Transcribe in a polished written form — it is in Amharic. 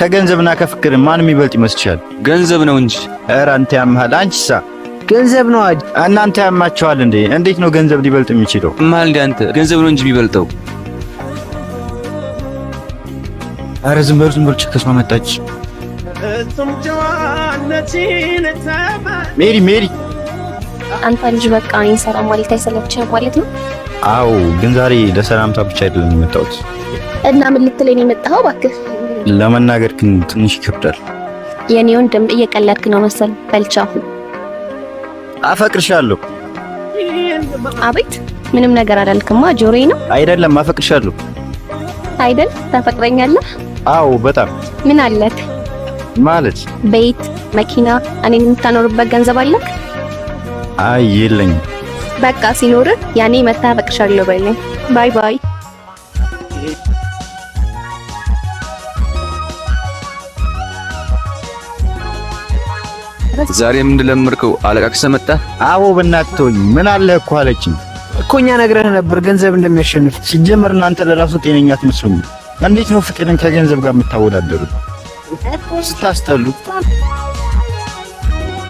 ከገንዘብና ከፍቅር ማን የሚበልጥ ይመስልሻል? ገንዘብ ነው እንጂ። ኧረ አንተ ያምሃል። አንቺሳ? ገንዘብ ነው አጅ። እናንተ ያማቸዋል እንዴ? እንዴት ነው ገንዘብ ሊበልጥ የሚችለው? ማል እንደ አንተ ገንዘብ ነው እንጂ የሚበልጠው። ኧረ ዝም በሉ ጭከሷ መጣች። ሜሪ አንተ ልጅ በቃ እኔን ሰላም ማለት አይሰለችህም ማለት ነው? አዎ፣ ግን ዛሬ ለሰላምታ ብቻ አይደለም የመጣሁት። እና ምን ልትለኝ የመጣኸው? እባክህ ለመናገር ግን ትንሽ ይከብዳል። የኔ ወንድም እየቀለድክ ነው መሰል። በልቻው አፈቅርሻለሁ። አቤት፣ ምንም ነገር አላልክማ። ጆሮዬ ነው አይደለም። አፈቅርሻለሁ አይደል? ታፈቅረኛለህ? አዎ፣ በጣም። ምን አለክ? ማለት ቤት፣ መኪና፣ እኔን የምታኖርበት ገንዘብ አለክ? አይ የለኝም። በቃ ሲኖርህ ያኔ መታ አፈቅርሻለሁ በለኝ። ባይ ባይ። ዛሬም እንደለመድከው አለቃቅሰህ መጣህ? አዎ፣ በእናትህ ተወኝ። ምን አለ እኮ አለችኝ እኮ እኛ ነግረህ ነበር ገንዘብ እንደሚያሸንፍ። ሲጀመር እናንተ ለራሱ ጤነኛ አትመስሉም። እንዴት ነው ፍቅርን ከገንዘብ ጋር የምታወዳደሩት? ስታስጠሉ።